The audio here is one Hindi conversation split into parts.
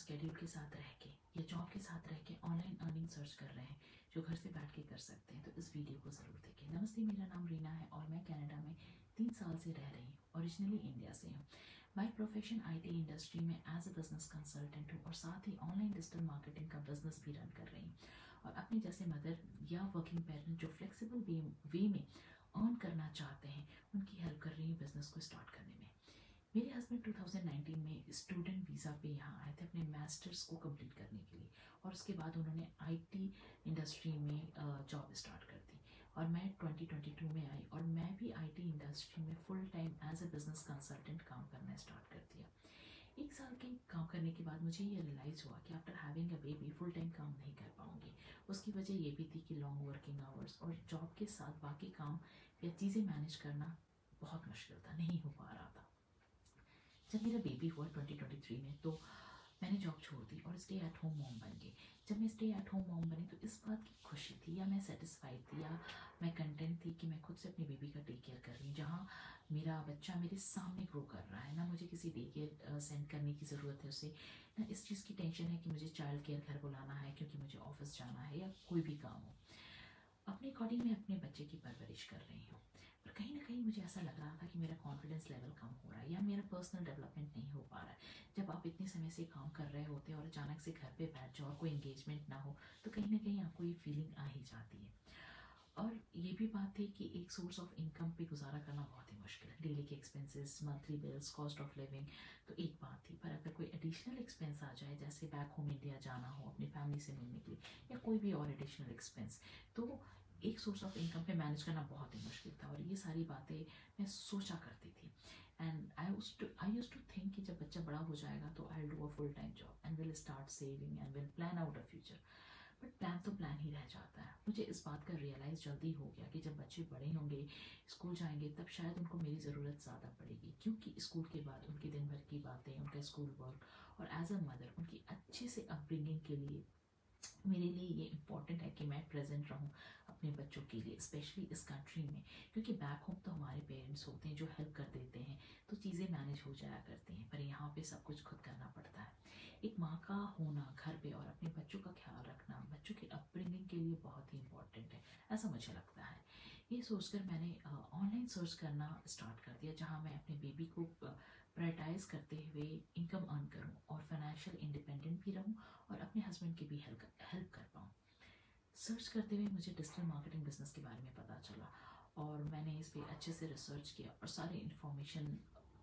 स्केड्यूल के साथ रह के या जॉब के साथ रह के ऑनलाइन अर्निंग सर्च कर रहे हैं जो घर से बैठ के कर सकते हैं तो इस वीडियो को ज़रूर देखें। नमस्ते, मेरा नाम रीना है और मैं कनाडा में 3 साल से रह रही हूँ। ओरिजिनली इंडिया से हूँ। बाय प्रोफेशन आईटी इंडस्ट्री में एज अ बिजनेस कंसल्टेंट हूँ और साथ ही ऑनलाइन डिजिटल मार्केटिंग का बिजनेस भी रन कर रही हूँ। और अपने जैसे मदर या वर्किंग पेरेंट जो फ्लेक्सिबल वे में अर्न करना चाहते हैं उनकी हेल्प कर रही हूँ बिजनेस को स्टार्ट करने में। मेरे हस्बैंड 2019 में स्टूडेंट वीज़ा पे यहाँ आए थे अपने मास्टर्स को कंप्लीट करने के लिए और उसके बाद उन्होंने आईटी इंडस्ट्री में जॉब स्टार्ट कर दी और मैं 2022 में आई और मैं भी आईटी इंडस्ट्री में full time as a business consultant काम करना स्टार्ट कर दिया। 1 साल के काम करने के बाद मुझे ये रियलाइज़ हुआ कि after having a baby full time काम नहीं कर पाऊंगी। उसकी वजह ये भी थी कि लॉन्ग वर्किंग आवर्स और जॉब के साथ बाकी काम या चीज़ें मैनेज करना बहुत मुश्किल था, नहीं हो पा रहा था। जब मेरा बेबी हुआ 2023 में तो मैंने जॉब छोड़ दी और स्टे एट होम मॉम बन गई। जब मैं स्टे एट होम मॉम बनी तो इस बात की खुशी थी या मैं सेटिस्फाइड थी या मैं कंटेंट थी कि मैं खुद से अपने बेबी का टेक केयर कर रही हूँ। जहाँ मेरा बच्चा मेरे सामने ग्रो कर रहा है, ना मुझे किसी डे केयर सेंड करने की ज़रूरत है उसे, ना इस चीज़ की टेंशन है कि मुझे चाइल्ड केयर घर बुलाना है क्योंकि मुझे ऑफिस जाना है या कोई भी काम हो। अपने अकॉर्डिंग मैं अपने बच्चे की परवरिश कर रही हूँ। पर कहीं ना कहीं मुझे ऐसा लग रहा था कि मेरा कॉन्फिडेंस लेवल कम हो रहा है या मेरा पर्सनल डेवलपमेंट नहीं हो पा रहा है। जब आप इतने समय से काम कर रहे होते हैं और अचानक से घर पे बैठ जाओ और कोई एंगेजमेंट ना हो तो कहीं ना कहीं आपको ये फीलिंग आ ही जाती है। और ये भी बात थी कि एक सोर्स ऑफ इनकम पे गुजारा करना बहुत ही मुश्किल है। डेली के expenses, monthly bills, cost of living तो एक बात थी, पर अगर कोई एडिशनल एक्सपेंस आ जाए जैसे बैक होम इंडिया जाना हो अपनी फैमिली से मिलने के लिए या कोई भी और एडिशनल एक्सपेंस, तो एक सोर्स ऑफ इनकम पे मैनेज करना बहुत ही मुश्किल था। और ये सारी बातें मैं सोचा करती थी and I used to think कि जब बच्चा बड़ा हो जाएगा तो I will do a full time job and will start saving and will plan out a future. But plan तो प्लान ही रह जाता है। मुझे इस बात का रियलाइज़ जल्दी हो गया कि जब बच्चे बड़े होंगे, स्कूल जाएंगे, तब शायद उनको मेरी ज़रूरत ज़्यादा पड़ेगी क्योंकि स्कूल के बाद उनके दिन भर की बातें, उनका स्कूल वर्क और एज अ मदर उनकी अच्छे से अपब्रिंगिंग के लिए मेरे लिए ये इम्पॉर्टेंट है कि मैं प्रेजेंट रहूं अपने बच्चों के लिए, स्पेशली इस कंट्री में। क्योंकि बैक होम तो हमारे पेरेंट्स होते हैं जो हेल्प कर देते हैं तो चीज़ें मैनेज हो जाया करती हैं, पर यहाँ पे सब कुछ खुद करना पड़ता है। एक माँ का होना घर पे और अपने बच्चों का ख्याल रखना बच्चों की अपब्रिंगिंग के लिए बहुत ही इम्पोर्टेंट है, ऐसा मुझे लगता है। ये सोचकर मैंने ऑनलाइन सर्च करना स्टार्ट कर दिया जहाँ मैं अपने बेबी को प्रायोरिटाइज करते हुए इनकम अर्न करूँ और फाइनेंशियल इंडिपेंडेंट भी रहूँ और अपने हस्बैंड की भी हेल्प कर पाऊँ। सर्च करते हुए मुझे डिजिटल मार्केटिंग बिजनेस के बारे में पता चला और मैंने इस पर अच्छे से रिसर्च किया और सारी इन्फॉर्मेशन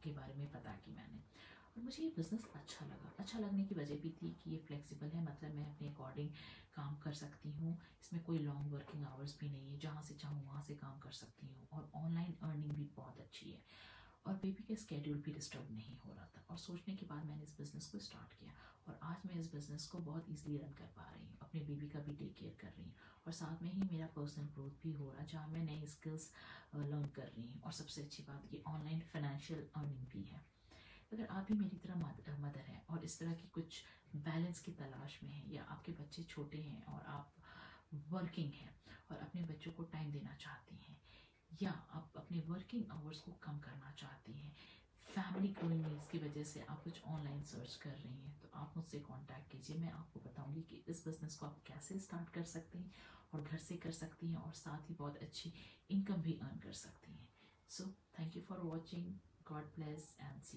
के बारे में पता की मैंने। और मुझे ये बिज़नेस अच्छा लगा। अच्छा लगने की वजह भी थी कि ये फ्लेक्सिबल है, मतलब मैं अपने अकॉर्डिंग काम कर सकती हूँ। इसमें कोई लॉन्ग वर्किंग आवर्स भी नहीं है, जहाँ से चाहूँ वहाँ से काम कर सकती हूँ और ऑनलाइन अर्निंग भी बहुत अच्छी है और बेबी का स्केड्यूल भी डिस्टर्ब नहीं हो रहा था। और सोचने के बाद मैंने इस बिज़नेस को स्टार्ट किया और आज मैं इस बिज़नेस को बहुत ईजिली रन कर पा रही हूँ, अपने बेबी का भी टेक केयर कर रही हूँ और साथ में ही मेरा पर्सनल ग्रोथ भी हो रहा है जहाँ मैं नई स्किल्स लर्न कर रही हूँ। और सबसे अच्छी बात ये ऑनलाइन फाइनेंशियल अर्निंग भी है। अगर आप भी मेरी तरह मदर हैं और इस तरह की कुछ बैलेंस की तलाश में हैं या आपके बच्चे छोटे हैं और आप वर्किंग हैं और अपने बच्चों को टाइम देना चाहती हैं या आप अपने वर्किंग आवर्स को कम करना चाहती हैं, फैमिली ग्रोइंग नीड्स की वजह से आप कुछ ऑनलाइन सर्च कर रही हैं, तो आप मुझसे कांटेक्ट कीजिए। मैं आपको बताऊंगी कि इस बिज़नेस को आप कैसे स्टार्ट कर सकते हैं और घर से कर सकती हैं और साथ ही बहुत अच्छी इनकम भी अर्न कर सकती हैं। So thank you for watching. God bless and see you.